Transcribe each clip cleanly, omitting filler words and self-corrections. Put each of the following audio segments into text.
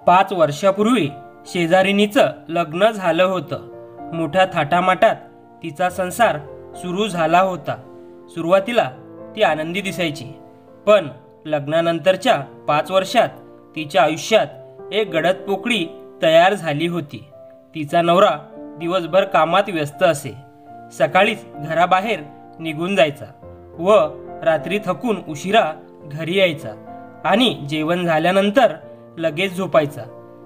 5 वर्षापूर्वी शेजारिणीचं लग्न झालं होतं. मोठ्या थाटामाटात तिचा संसार सुरू झाला होता. सुरुवातीला ती आनंदी दिसायची, पण लग्नानंतरच्या 5 वर्षात तिच्या आयुष्यात एक गडद पोकळी तयार झाली होती. तिचा नवरा दिवसभर कामात व्यस्त असे. सकाळीच घराबाहेर निघून जायचा व रात्री थकून उशिरा घरी यायचा आणि जेवण झाल्यानंतर लगेच झोपायचा.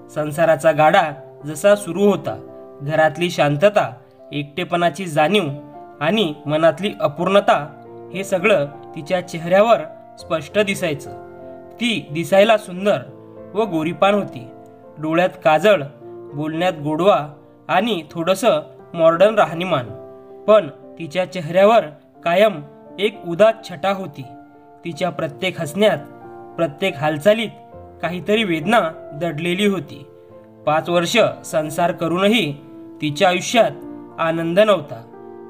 संसाराचा गाडा जसा सुरू होता, घरातली शांतता, एकटेपणाची जाणीव आणि मनातली अपूर्णता हे सगळं तिच्या चेहऱ्यावर स्पष्ट दिसायचं. ती दिसायला सुंदर व गोरीपान होती. डोळ्यात काजळ, बोलण्यात गोडवा आणि थोडंसं मॉडर्न राहणीमान, पण तिच्या चेहऱ्यावर कायम एक उदास छटा होती. तिच्या प्रत्येक हसण्यात, प्रत्येक हालचालीत काहीतरी वेदना दडलेली होती. 5 वर्ष संसार करूनही तिच्या आयुष्यात आनंद नव्हता.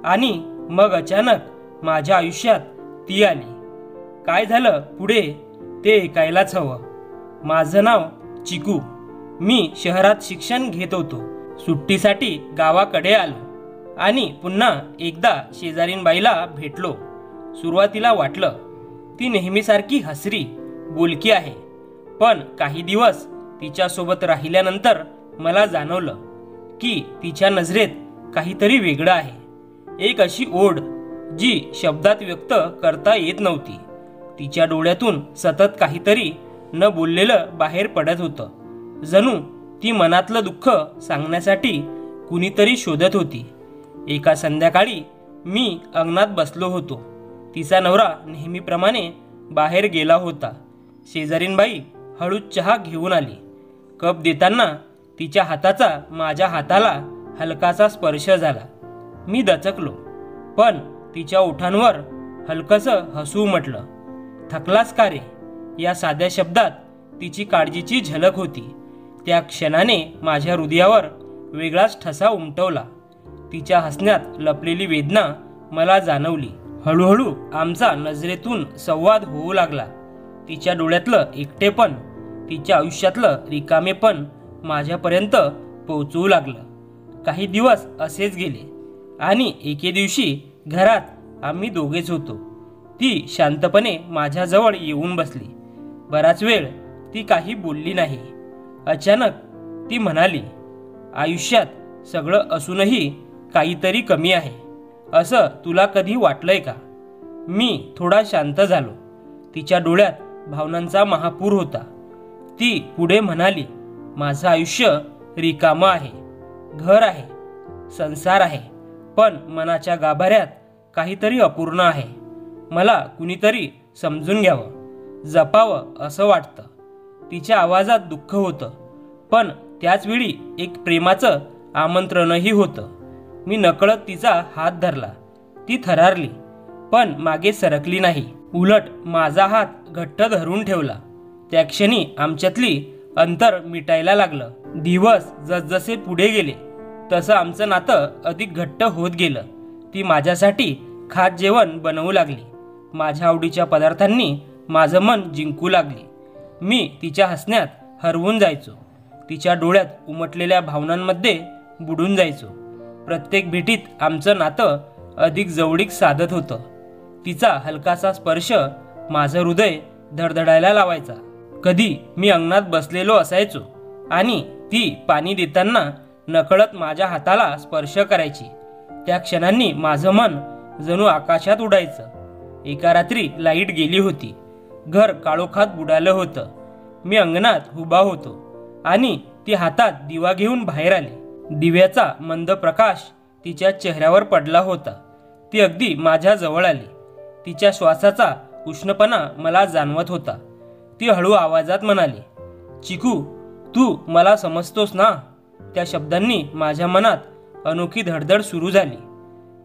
आणि मग अचानक माझ्या आयुष्यात ती आली. काय झालं पुढे ते ऐकायलाच हवं. माझं नाव चिकू. मी शहरात शिक्षण घेत होतो. सुट्टीसाठी गावाकडे आलो आणि पुन्हा एकदा शेजारीणबाईला भेटलो. सुरुवातीला वाटलं ती नेहमीसारखी हसरी बोलकी आहे, पण काही दिवस तिच्यासोबत राहिल्यानंतर मला जाणवलं की तिच्या नजरेत काहीतरी वेगळं आहे. एक अशी ओढ जी शब्दात व्यक्त करता येत नव्हती. तिच्या डोळ्यातून सतत काहीतरी न बोललेलं बाहेर पडत होतं. जणू ती मनातलं दुःख सांगण्यासाठी कुणीतरी शोधत होती. एका संध्याकाळी मी अंगणात बसलो होतो. तिचा नवरा नेहमीप्रमाणे बाहेर गेला होता. शेजारीणबाई हळूच चहा घेऊन आली. कप देताना तिच्या हाताचा माझ्या हाताला हलकासा स्पर्श झाला. मी दचकलो, पण तिच्या ओठांवर हलकसं हसू उमटलं. थकलास का रे? या साध्या शब्दात तिची काळजीची झलक होती. त्या क्षणाने माझ्या हृदयावर वेगळाच ठसा उमटवला. तिच्या हसण्यात लपलेली वेदना मला जाणवली. हळूहळू आमचा नजरेतून संवाद होऊ लागला. तिच्या डोळ्यातलं एकटेपण, तिच्या आयुष्यातलं रिकामेपण माझ्यापर्यंत पोहोचू लागलं. काही दिवस असेच गेले आणि एके दिवशी घरात आम्ही दोघेच होतो. ती शांतपणे माझ्याजवळ येऊन बसली. बराच वेळ ती काही बोलली नाही. अचानक ती म्हणाली, आयुष्यात सगळं असूनही काहीतरी कमी आहे, असं तुला कधी वाटलंय का? मी थोडा शांत झालो. तिच्या डोळ्यात भावनांचा महापूर होता. ती पुढे म्हणाली, माझं आयुष्य रिकामं आहे. घर आहे, संसार आहे, पण मनाच्या गाभाऱ्यात काहीतरी अपूर्ण आहे. मला कुणीतरी समजून घ्यावं, जपावं असं वाटतं. तिच्या आवाजात दुःख होतं, पण त्याचवेळी एक प्रेमाचं आमंत्रणही होतं. मी नकळत तिचा हात धरला. ती थरारली, पण मागे सरकली नाही. उलट माझा हात घट्ट धरून ठेवला. त्या क्षणी आमच्यातली अंतर मिटायला लागलं. दिवस जसजसे पुढे गेले तसं आमचं नातं अधिक घट्ट होत गेलं. ती माझ्यासाठी खास जेवण बनवू लागली. माझ्या आवडीच्या पदार्थांनी माझं मन जिंकू लागली. मी तिच्या हसण्यात हरवून जायचो. तिच्या डोळ्यात उमटलेल्या भावनांमध्ये बुडून जायचो. प्रत्येक भेटीत आमचं नातं अधिक जवळीक साधत होतं. तिचा हलकासा स्पर्श माझं हृदय धडधडायला लावायचा. कधी मी अंगणात बसलेलो असायचो आणि ती पाणी देताना नकळत माझ्या हाताला स्पर्श करायची. त्या क्षणांनी माझं मन जणू आकाशात उडायचं. एका रात्री लाईट गेली होती. घर काळोखात बुडालं होतं. मी अंगणात उभा होतो आणि ती हातात दिवा घेऊन बाहेर आली. दिव्याचा मंद प्रकाश तिच्या चेहऱ्यावर पडला होता. ती अगदी माझ्या जवळ आली. तिच्या श्वासाचा उष्णपणा मला जाणवत होता. ती हळू आवाजात म्हणाली, चिकू, तू मला समजतोस ना? त्या शब्दांनी माझ्या मनात अनोखी धडधड सुरू झाली.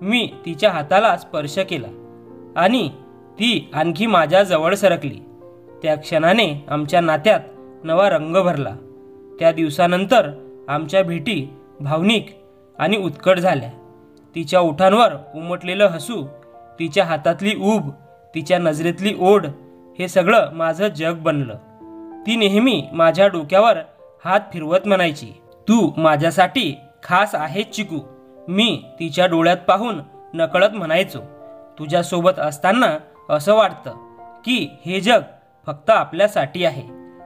मी तिच्या हाताला स्पर्श केला आणि ती आणखी माझ्या जवळ सरकली. त्या क्षणाने आमच्या नात्यात नवा रंग भरला. त्या दिवसानंतर आमच्या भेटी भावनिक आणि उत्कट झाल्या. तिच्या ओठांवर उमटलेलं हसू, तिच्या हातातली ऊब, तिच्या नजरेतली ओढ हे सगळं माझं जग बनलं. ती नेहमी माझ्या डोक्यावर हात फिरवत म्हणायची, तू माझ्यासाठी खास आहेस चिकू. मी तिच्या डोळ्यात पाहून नकळत म्हणायचो, तुझ्यासोबत असताना असं वाटतं की हे जग फक्त आपल्यासाठी आहे.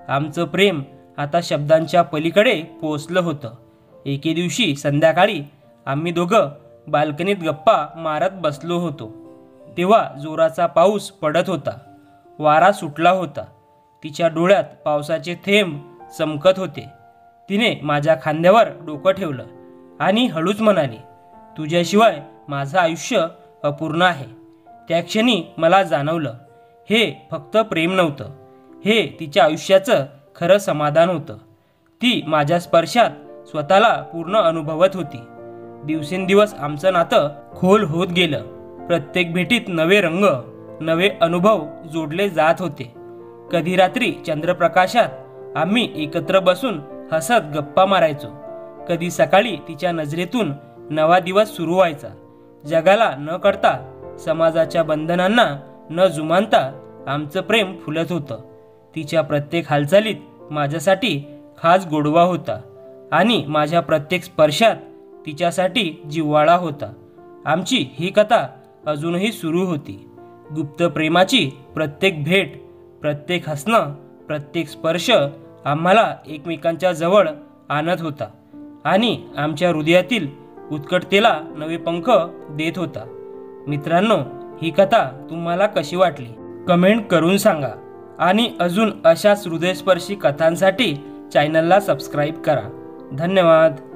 आमचं प्रेम आता शब्दांच्या पलीकडे पोचलं होतं. एके दिवशी संध्याकाळी आम्ही दोघं बाल्कनीत गप्पा मारत बसलो होतो. तेव्हा जोराचा पाऊस पडत होता. वारा सुटला होता. तिच्या डोळ्यात पावसाचे थेंब चमकत होते. तिने माझ्या खांद्यावर डोकं ठेवलं आणि हळूच म्हणाली, तुझ्याशिवाय माझं आयुष्य अपूर्ण आहे. त्या क्षणी मला जाणवलं, हे फक्त प्रेम नव्हतं, हे तिच्या आयुष्याचं खरं समाधान होतं. ती माझ्या स्पर्शात स्वतःला पूर्ण अनुभवत होती. दिवसेंदिवस आमचं नातं खोल होत गेलं. प्रत्येक भेटीत नवे रंग, नवे अनुभव जोडले जात होते. कधी रात्री चंद्रप्रकाशात आम्ही एकत्र बसून हसत गप्पा मारायचो. कधी सकाळी तिच्या नजरेतून नवा दिवस सुरू व्हायचा. जगाला न कळता, समाजाच्या बंधनांना न जुमानता आमचं प्रेम फुलत होतं. तिच्या प्रत्येक हालचालीत माझ्यासाठी खास गोडवा होता आणि माझ्या प्रत्येक स्पर्शात तिच्यासाठी जिव्हाळा होता. आमची ही कथा अजूनही सुरू होती. गुप्त प्रेमाची प्रत्येक भेट, प्रत्येक हसणं, प्रत्येक स्पर्श आम्हाला एकमेकांच्या जवळ आणत होता आणि आमच्या हृदयातील उत्कटतेला नवे पंख देत होता. मित्रांनो, ही कथा तुम्हाला कशी वाटली कमेंट करून सांगा आणि अजून अशाच हृदयस्पर्शी कथांसाठी चॅनलला सबस्क्राईब करा. धन्यवाद.